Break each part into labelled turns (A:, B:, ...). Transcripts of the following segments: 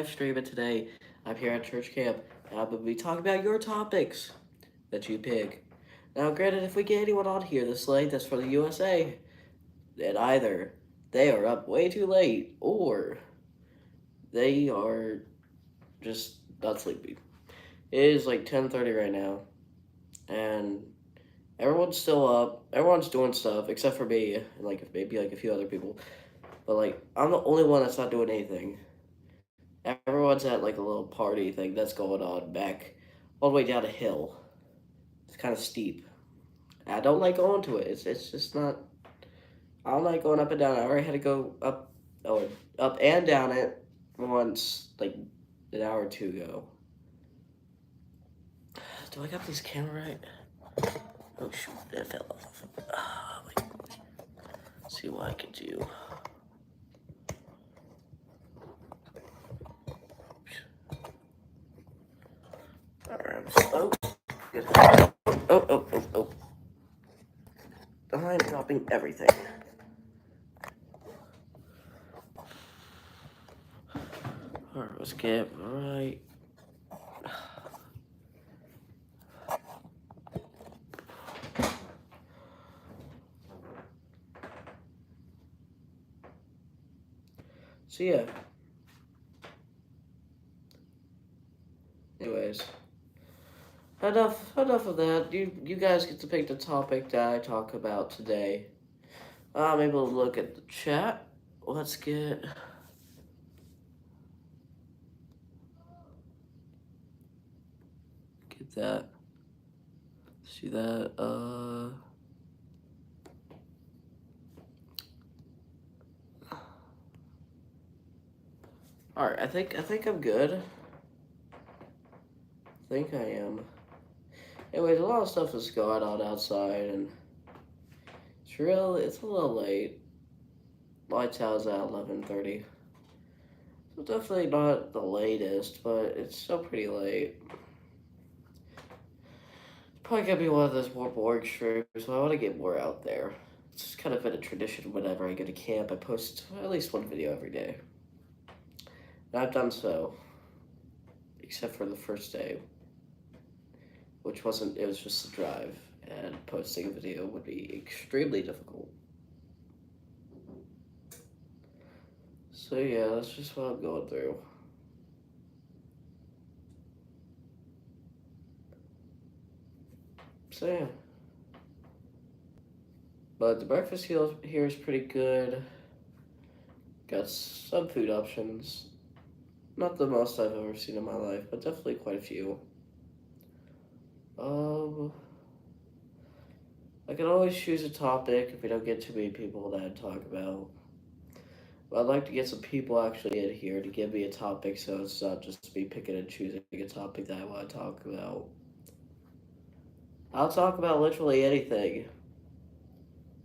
A: stream, and today I'm here at church camp, and I'm going to be talking about your topics that you pick. Now, granted, if we get anyone on here this late that's from the USA, then either they are up way too late, or they are just not sleepy. It is like 10:30 right now, and everyone's still up. Everyone's doing stuff except for me, and like maybe like a few other people. But like I'm the only one that's not doing anything. Everyone's at like a little party thing that's going on back all the way down a hill. It's kind of steep. I don't like going to it. It's just not. I don't like going up and down. I already had to go up and down it once like an hour or two ago. Do I got this camera right? Oh shoot, it fell off. Wait. Let's see what I can do. Alright, oh, oh. I'm dropping everything. Alright, let's get right. So yeah. Anyways, enough of that. You guys get to pick the topic that I talk about today. I'm able to look at the chat. Let's get that. See that. All right. I think I'm good. I think I am. Anyways, a lot of stuff is going on outside, and it's a little late. Lights out is at 11:30. So definitely not the latest, but it's still pretty late. Probably gonna be one of those more boring streams, so I want to get more out there. It's just kind of been a tradition whenever I go to camp, I post at least one video every day. And I've done so, except for the first day, which wasn't, it was just a drive, and posting a video would be extremely difficult. So yeah, that's just what I'm going through. So yeah. But the breakfast here is pretty good. Got some food options. Not the most I've ever seen in my life, but definitely quite a few. I can always choose a topic if we don't get too many people that I'd talk about. But I'd like to get some people actually in here to give me a topic so it's not just me picking and choosing a topic that I want to talk about. I'll talk about literally anything.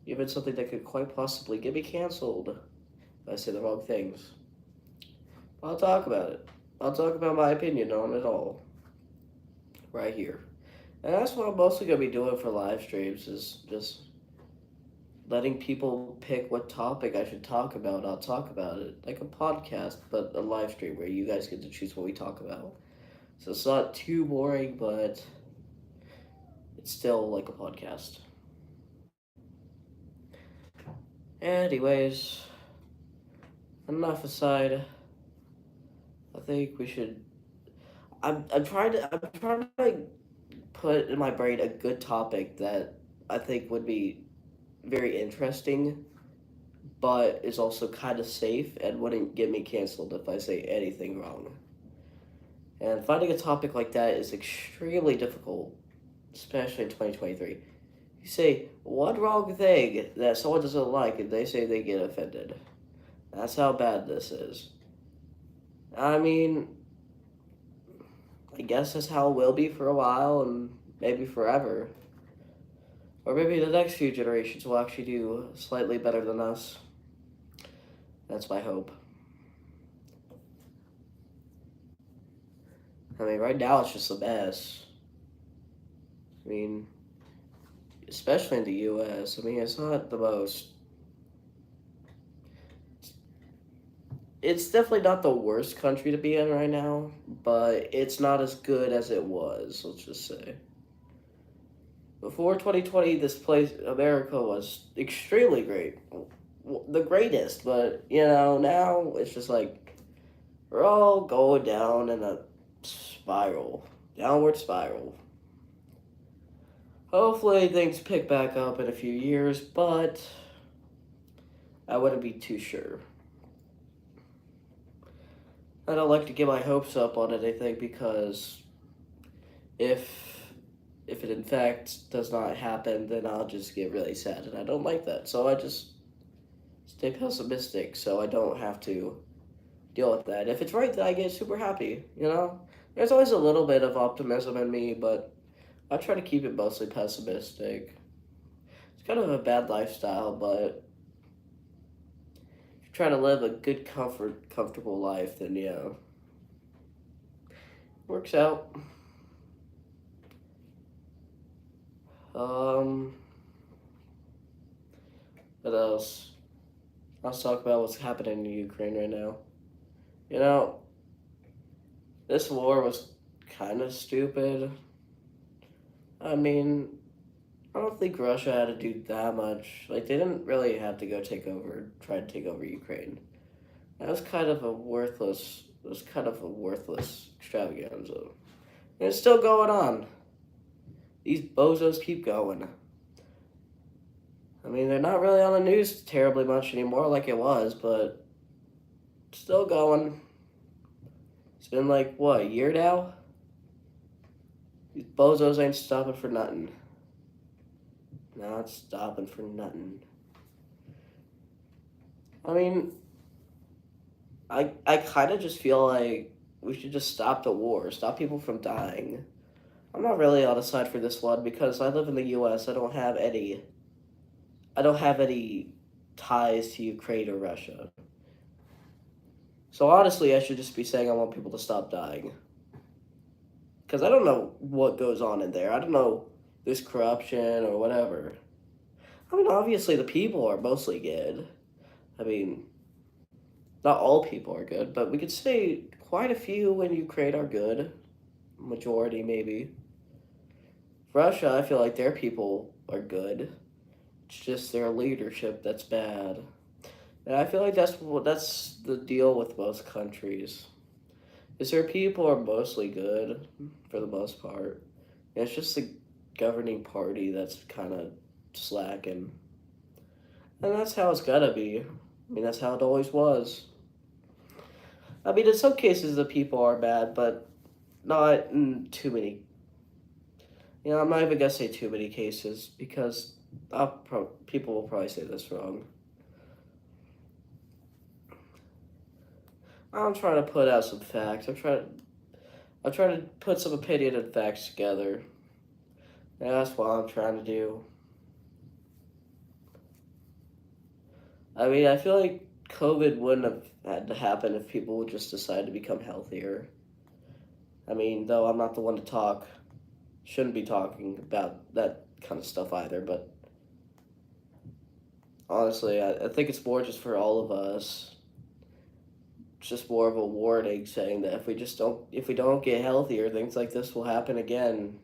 A: Even something that could quite possibly get me canceled if I say the wrong things. I'll talk about it. I'll talk about my opinion on it all. Right here. And that's what I'm mostly going to be doing for live streams, is just letting people pick what topic I should talk about. I'll talk about it. Like a podcast, but a live stream where you guys get to choose what we talk about. So it's not too boring, but it's still like a podcast. Anyways, enough aside. I think we should. I'm trying to put in my brain a good topic that I think would be very interesting, but is also kind of safe and wouldn't get me canceled if I say anything wrong. And finding a topic like that is extremely difficult, especially in 2023. You say one wrong thing that someone doesn't like, and they say they get offended. That's how bad this is. I mean, I guess that's how it will be for a while, and maybe forever. Or maybe the next few generations will actually do slightly better than us. That's my hope. I mean, right now it's just a mess. I mean, especially in the US, I mean, it's not the most. it's definitely not the worst country to be in right now, but it's not as good as it was, let's just say. Before 2020, this place, America, was extremely great. The greatest, but, now it's just like we're all going down in a spiral, downward spiral. Hopefully things pick back up in a few years, but I wouldn't be too sure. I don't like to get my hopes up on anything because if it in fact does not happen, then I'll just get really sad, and I don't like that. So I just stay pessimistic so I don't have to deal with that. If it's right, then I get super happy, There's always a little bit of optimism in me, but I try to keep it mostly pessimistic. It's kind of a bad lifestyle, but if you try to live a good, comfortable life, then yeah, works out. What else? Let's talk about what's happening in Ukraine right now. You know, this war was kind of stupid. I mean, I don't think Russia had to do that much. Like, they didn't really have to go try to take over Ukraine. That was kind of a worthless, extravaganza. And it's still going on. These bozos keep going. I mean, they're not really on the news terribly much anymore like it was, but still going. It's been like, what, a year now? These bozos ain't stopping for nothing. Not stopping for nothing. I mean, I kind of just feel like we should just stop the war, stop people from dying. I'm not really on the side for this one because I live in the U.S. I don't have any ties to Ukraine or Russia. So honestly, I should just be saying I want people to stop dying. Because I don't know what goes on in there. I don't know if there's corruption or whatever. I mean, obviously the people are mostly good. I mean, not all people are good, but we could say quite a few in Ukraine are good. Majority, maybe. Russia, I feel like their people are good. It's just their leadership that's bad. And I feel like that's the deal with most countries. Is their people are mostly good for the most part. And it's just the governing party that's kind of slacking. And that's how it's gotta be. I mean, that's how it always was. I mean, in some cases the people are bad, but not in too many. I'm not even gonna say too many cases because people will probably say this wrong. I'm trying to put out some facts. I'm trying to put some opinion and facts together. And that's what I'm trying to do. I mean, I feel like COVID wouldn't have had to happen if people would just decide to become healthier. I mean, though I'm not the one to talk, shouldn't be talking about that kind of stuff either, but honestly, I think it's more just for all of us. It's just more of a warning saying that if we don't get healthier, things like this will happen again.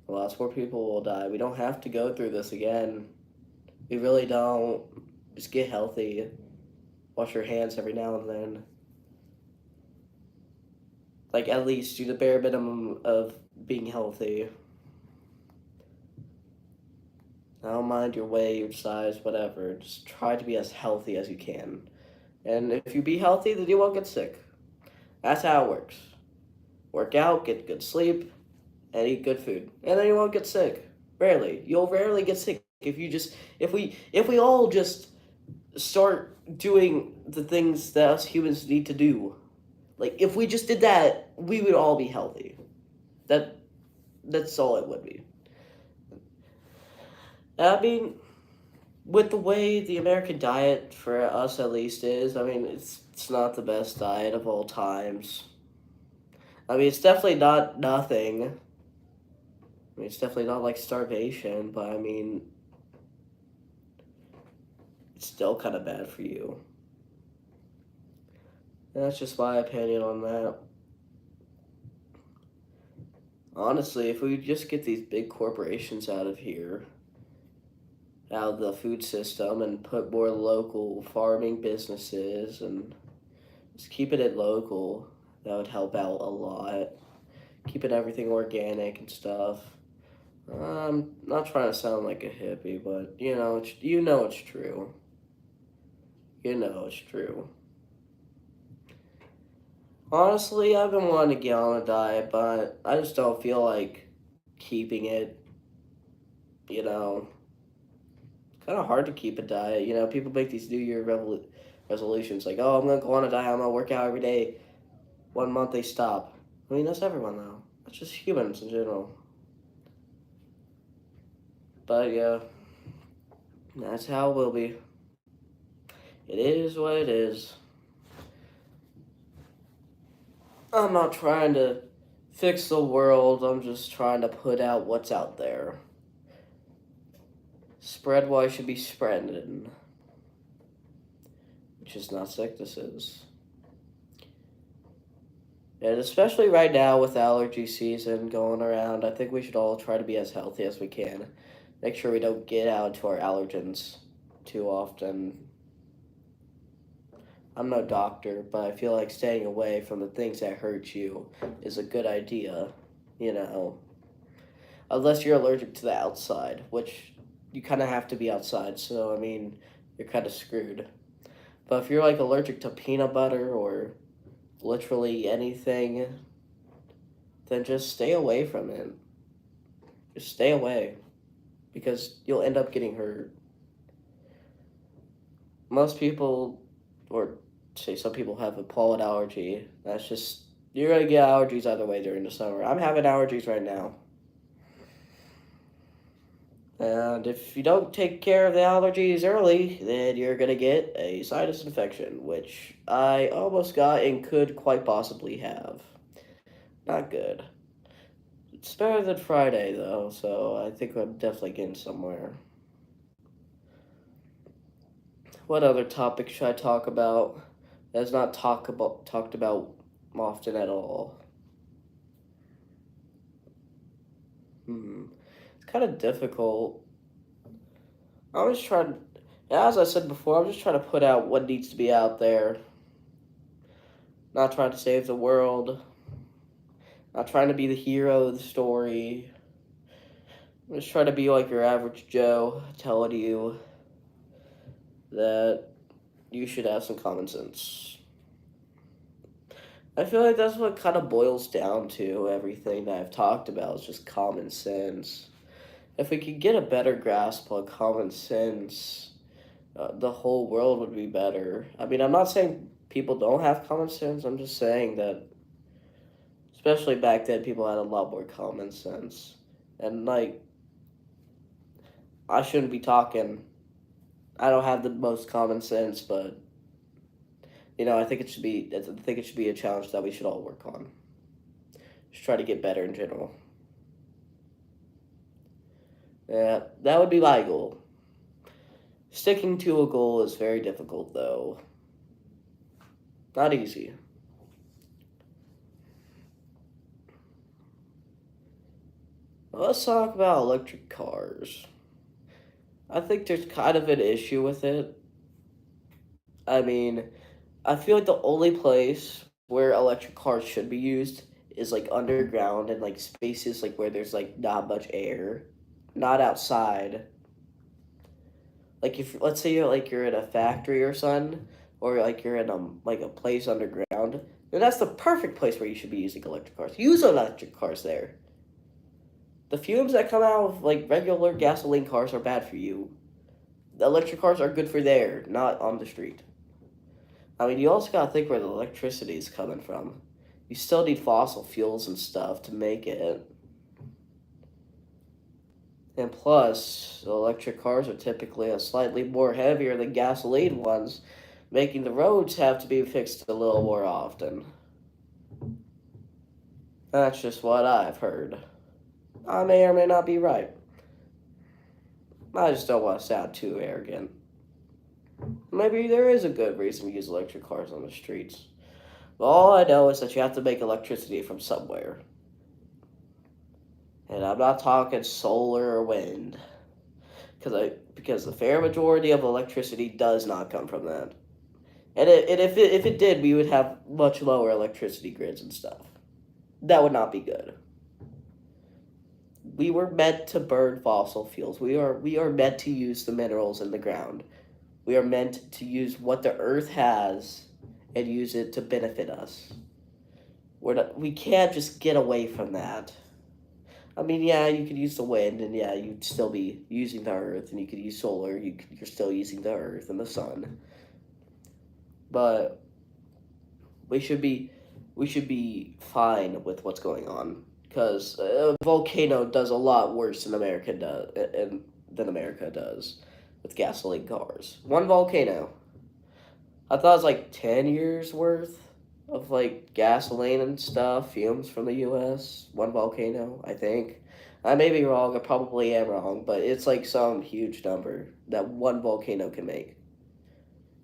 A: Lots more people will die. We don't have to go through this again. We really don't. Just get healthy. Wash your hands every now and then. Like, at least do the bare minimum of being healthy. I don't mind your weight, your size, whatever. Just try to be as healthy as you can. And if you be healthy, then you won't get sick. That's how it works. Work out, get good sleep, and eat good food. And then you won't get sick. Rarely. You'll rarely get sick if we all just start doing the things that us humans need to do. Like, if we just did that, we would all be healthy. That's all it would be. I mean, with the way the American diet, for us at least, is, I mean, it's not the best diet of all times. I mean, it's definitely not nothing. I mean, it's definitely not like starvation, but I mean, it's still kind of bad for you. And that's just my opinion on that. Honestly, if we just get these big corporations out of here, out of the food system, and put more local farming businesses and just keep it at local, that would help out a lot. Keeping everything organic and stuff. I'm not trying to sound like a hippie, but it's true. You know it's true. Honestly, I've been wanting to get on a diet, but I just don't feel like keeping it. You know, it's kind of hard to keep a diet. People make these New Year resolutions like, oh, I'm gonna go on a diet. I'm gonna work out every day. 1 month they stop. I mean, that's everyone though. That's just humans in general. But yeah, that's how it will be. It is what it is. I'm not trying to fix the world. I'm just trying to put out what's out there. Spread what I should be spreading, which is not sicknesses. And especially right now with allergy season going around, I think we should all try to be as healthy as we can. Make sure we don't get out into our allergens too often. I'm no doctor, but I feel like staying away from the things that hurt you is a good idea, you know. Unless you're allergic to the outside, which you kind of have to be outside, so I mean, you're kind of screwed. But if you're like allergic to peanut butter or literally anything, then just stay away from it. Just stay away because you'll end up getting hurt. Most people, or say some people, have a pollen allergy. That's just, you're going to get allergies either way during the summer. I'm having allergies right now. And if you don't take care of the allergies early, then you're going to get a sinus infection, which I almost got and could quite possibly have. Not good. It's better than Friday, though, so I think I'm definitely getting somewhere. What other topic should I talk about that's not talked about often at all? It's kind of difficult. I'm just trying, as I said before, I'm just trying to put out what needs to be out there. Not trying to save the world. Not trying to be the hero of the story. I'm just trying to be like your average Joe, telling you that you should have some common sense. I feel like that's what kind of boils down to everything that I've talked about is just common sense. If we could get a better grasp on common sense, the whole world would be better. I mean, I'm not saying people don't have common sense. I'm just saying that, especially back then, people had a lot more common sense. And, like, I shouldn't be talking. I don't have the most common sense, but I think it should be. I think it should be a challenge that we should all work on. Just try to get better in general. Yeah, that would be my goal. Sticking to a goal is very difficult, though. Not easy. Let's talk about electric cars. I think there's kind of an issue with it. I mean, I feel like the only place where electric cars should be used is like underground and like spaces like where there's like not much air, not outside. Like if let's say you're in a factory or something, or like you're in a place underground, then that's the perfect place where you should be using electric cars. Use electric cars there. The fumes that come out of like regular gasoline cars are bad for you. The electric cars are good for there, not on the street. I mean, you also gotta think where the electricity is coming from. You still need fossil fuels and stuff to make it. And plus, the electric cars are typically a slightly more heavier than gasoline ones, making the roads have to be fixed a little more often. That's just what I've heard. I may or may not be right. I just don't want to sound too arrogant. Maybe there is a good reason to use electric cars on the streets. All I know is that you have to make electricity from somewhere. And I'm not talking solar or wind. Because the fair majority of electricity does not come from that. And if it did, we would have much lower electricity grids and stuff. That would not be good. We were meant to burn fossil fuels. We are meant to use the minerals in the ground. We are meant to use what the earth has and use it to benefit us. We can't just get away from that. I mean, yeah, you could use the wind, and yeah, you'd still be using the earth, and you could use solar. You're still using the earth and the sun, but we should be fine with what's going on because a volcano does a lot worse than America does with gasoline cars. One volcano, I thought it was like 10 years worth of like gasoline and stuff, fumes from the U.S. One volcano, I think. I may be wrong. I probably am wrong, but it's like some huge number that one volcano can make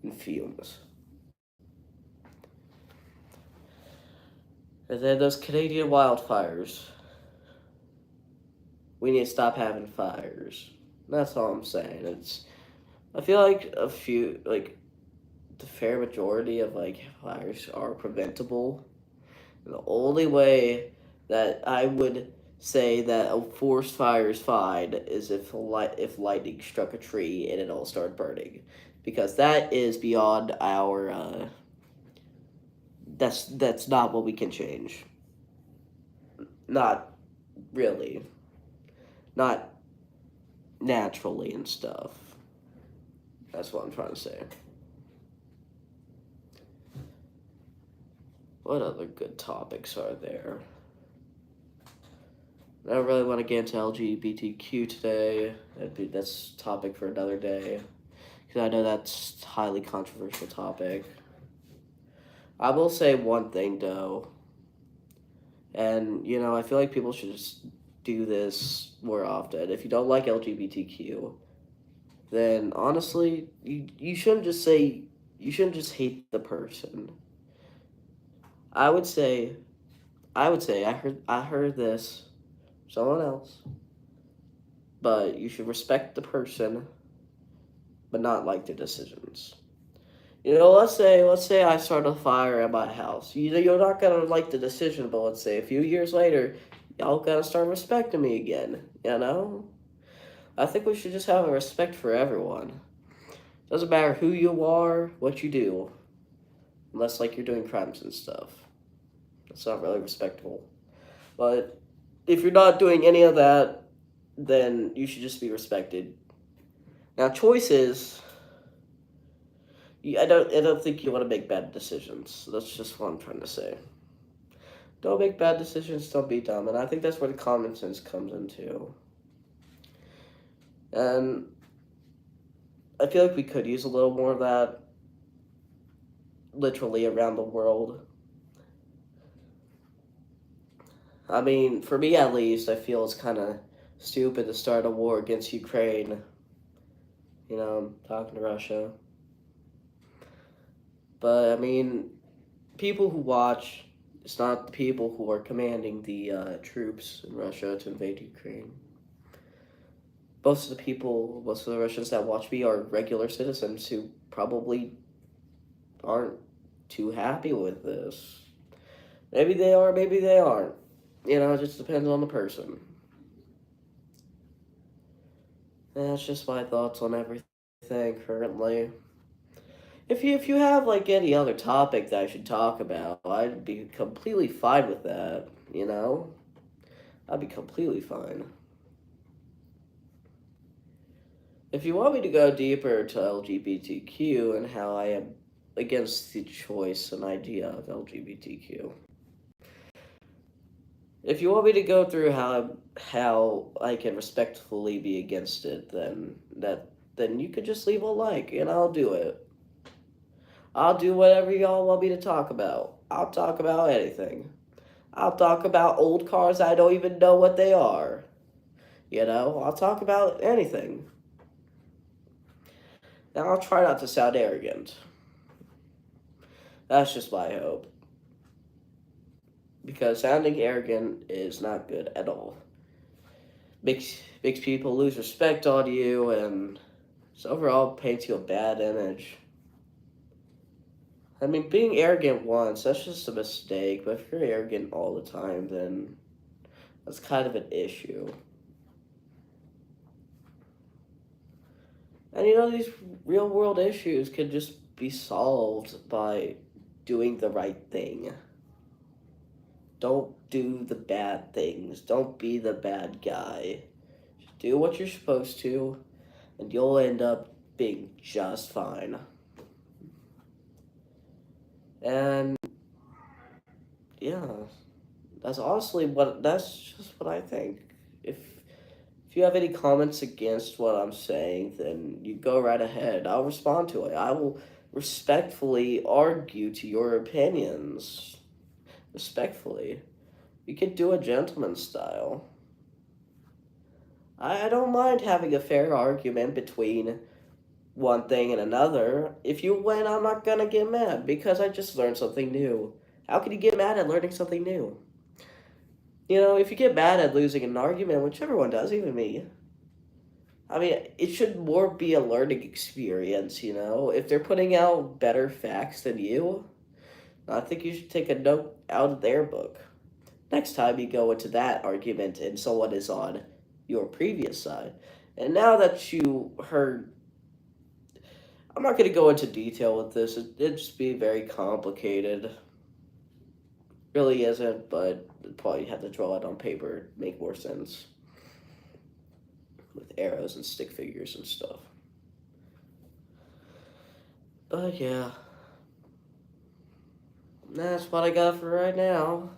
A: in fumes. And then those Canadian wildfires. We need to stop having fires. That's all I'm saying. I feel like the fair majority of like fires are preventable. And the only way that I would say that a forest fire is fine is if lightning struck a tree and it all started burning, because that is beyond our. That's not what we can change. Not really. Not naturally and stuff. That's what I'm trying to say. What other good topics are there? I don't really want to get into LGBTQ today. That's a topic for another day. Because I know that's a highly controversial topic. I will say one thing, though. And, I feel like people should just do this more often. If you don't like LGBTQ, then honestly, you shouldn't just hate the person. I would say I heard this someone else, but you should respect the person, but not like their decisions. Let's say I start a fire at my house. You're not gonna like the decision, but let's say a few years later, y'all gotta start respecting me again. I think we should just have a respect for everyone. Doesn't matter who you are, what you do, unless like you're doing crimes and stuff. That's not really respectable. But if you're not doing any of that, then you should just be respected. Now, choices. I don't think you want to make bad decisions. That's just what I'm trying to say. Don't make bad decisions. Don't be dumb, and I think that's where the common sense comes into. And I feel like we could use a little more of that, literally around the world. I mean, for me at least, I feel it's kind of stupid to start a war against Ukraine. Talking to Russia. But, I mean, people who watch, it's not the people who are commanding the troops in Russia to invade Ukraine. Most of the Russians that watch me are regular citizens who probably aren't too happy with this. Maybe they are, maybe they aren't. It just depends on the person. And that's just my thoughts on everything currently. If you have like any other topic that I should talk about, I'd be completely fine with that, I'd be completely fine. If you want me to go deeper to LGBTQ and how I am against the choice and idea of LGBTQ. If you want me to go through how I can respectfully be against it, then you could just leave a like and I'll do it. I'll do whatever y'all want me to talk about. I'll talk about anything. I'll talk about old cars I don't even know what they are. I'll talk about anything. Now, I'll try not to sound arrogant. That's just my hope. because sounding arrogant is not good at all. Makes people lose respect on you, and just overall paints you a bad image. I mean, being arrogant once, that's just a mistake, but if you're arrogant all the time, then that's kind of an issue. And these real world issues can just be solved by doing the right thing. Don't do the bad things. Don't be the bad guy. Just do what you're supposed to, and you'll end up being just fine. And yeah, that's just what I think. If you have any comments against what I'm saying, then you go right ahead. I'll respond to it. I will respectfully argue to your opinions. Respectfully. You can do it gentleman style. I don't mind having a fair argument between one thing and another. If you win, I'm not gonna get mad because I just learned something new. How can you get mad at learning something new? If you get mad at losing an argument, which everyone does, even me, I mean, it should more be a learning experience, If they're putting out better facts than you, I think you should take a note out of their book. Next time you go into that argument and someone is on your previous side. And now that you heard, I'm not going to go into detail with this, it'd just be very complicated. Really isn't, but probably have to draw it on paper, make more sense. With arrows and stick figures and stuff. But yeah. That's what I got for right now.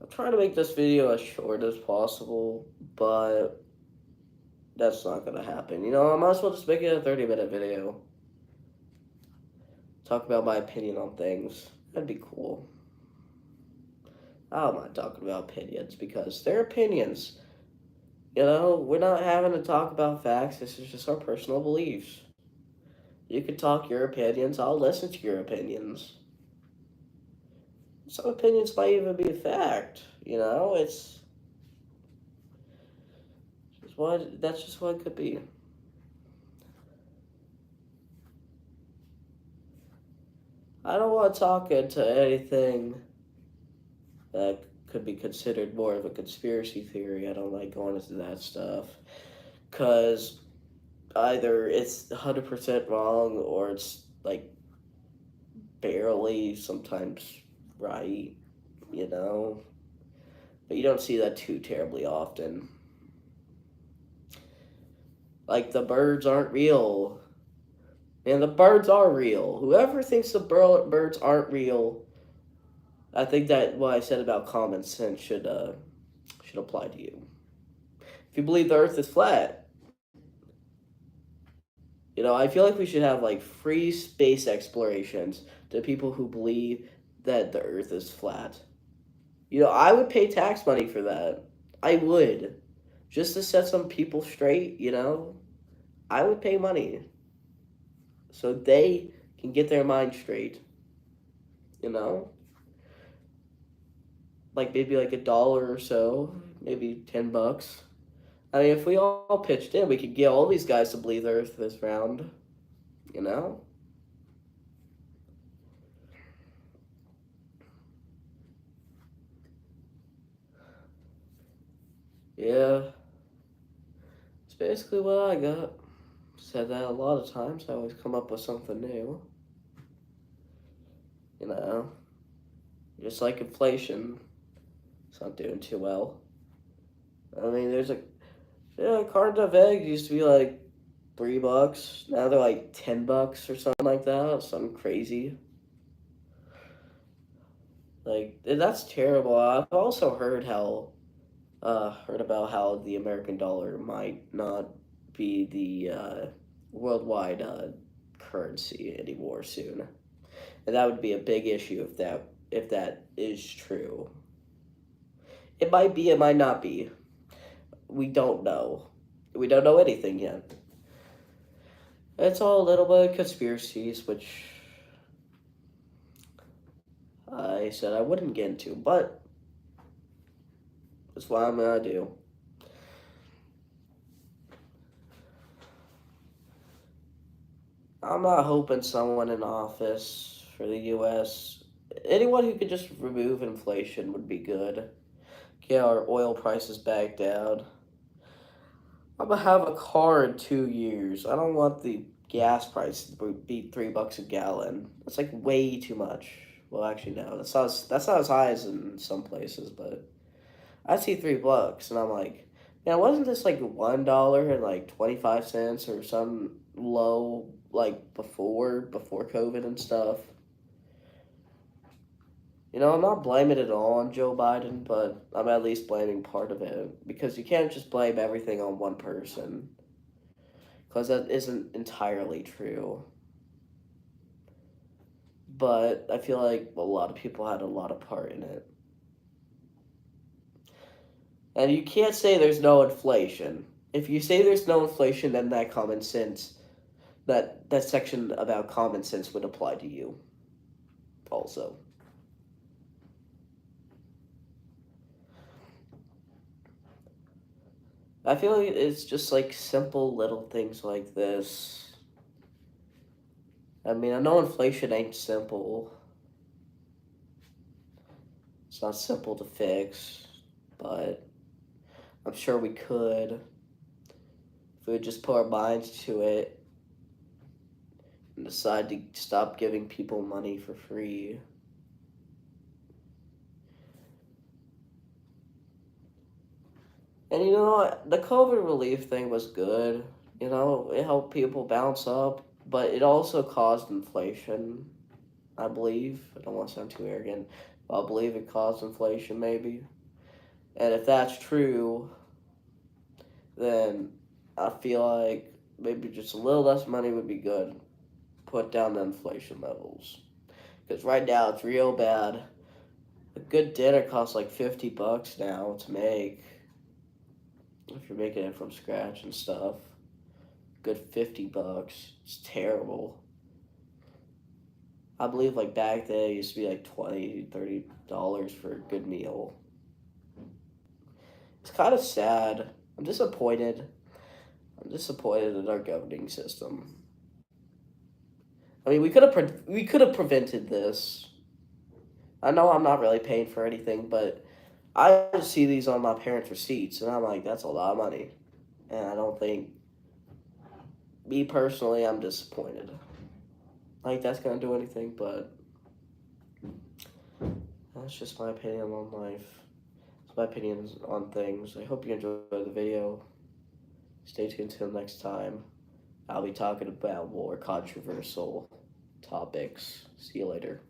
A: I'm trying to make this video as short as possible, but that's not going to happen. I might as well just make it a 30-minute video. Talk about my opinion on things. That'd be cool. I don't mind talking about opinions because they're opinions. We're not having to talk about facts. This is just our personal beliefs. You can talk your opinions. I'll listen to your opinions. Some opinions might even be a fact. It's just that's just what it could be. I don't want to talk into anything that could be considered more of a conspiracy theory. I don't like going into that stuff. Because either it's 100% wrong or it's like barely sometimes right, But you don't see that too terribly often. Like the birds aren't real. And the birds are real. Whoever thinks the birds aren't real, I think that what I said about common sense should apply to you. If you believe the earth is flat, I feel like we should have like free space explorations to people who believe that the earth is flat. I would pay tax money for that. I would. Just to set some people straight, I would pay money. So they can get their mind straight. Like maybe like $1 or so, maybe $10. I mean, if we all pitched in, we could get all these guys to believe the earth is round, Yeah, it's basically what I got. Said that a lot of times. I always come up with something new. Just like inflation, it's not doing too well. I mean, cartons of eggs used to be like $3. Now they're like $10 or something like that. Something crazy. Like that's terrible. I've also heard about how the American dollar might not be the worldwide currency anymore soon, and that would be a big issue if that is true. It might be, it might not be. We don't know. We don't know anything yet. It's all a little bit of conspiracies, which I said I wouldn't get into, but that's what I'm gonna do. I'm not hoping someone in office for the U.S. Anyone who could just remove inflation would be good. Get our oil prices back down. I'm gonna have a car in 2 years. I don't want the gas price to be $3 a gallon. That's like way too much. Well, actually, no, that's not as high as in some places, but I see $3, and I'm like, man, wasn't this like $1 and like 25 cents or some low like before COVID and stuff? I'm not blaming it all on Joe Biden, but I'm at least blaming part of it because you can't just blame everything on one person because that isn't entirely true. But I feel like a lot of people had a lot of part in it. And you can't say there's no inflation. If you say there's no inflation, then that section about common sense would apply to you also. I feel like it's just like simple little things like this. I mean, I know inflation ain't simple. It's not simple to fix, but I'm sure we could if we would just put our minds to it and decide to stop giving people money for free. And the COVID relief thing was good. It helped people bounce up, but it also caused inflation, I believe. I don't want to sound too arrogant, but I believe it caused inflation, maybe. And if that's true, then I feel like maybe just a little less money would be good. Put down the inflation levels. Because right now it's real bad. A good dinner costs like $50 now to make. If you're making it from scratch and stuff. Good $50. It's terrible. I believe like back then it used to be like $20, $30 for a good meal. It's kind of sad. I'm disappointed. I'm disappointed in our governing system. I mean, we could have prevented this. I know I'm not really paying for anything, but I just see these on my parents' receipts, and I'm like, that's a lot of money. And I don't think, me personally, I'm disappointed. Like, that's going to do anything, but that's just my opinion on life. It's my opinions on things. I hope you enjoyed the video. Stay tuned till next time. I'll be talking about more controversial topics. See you later.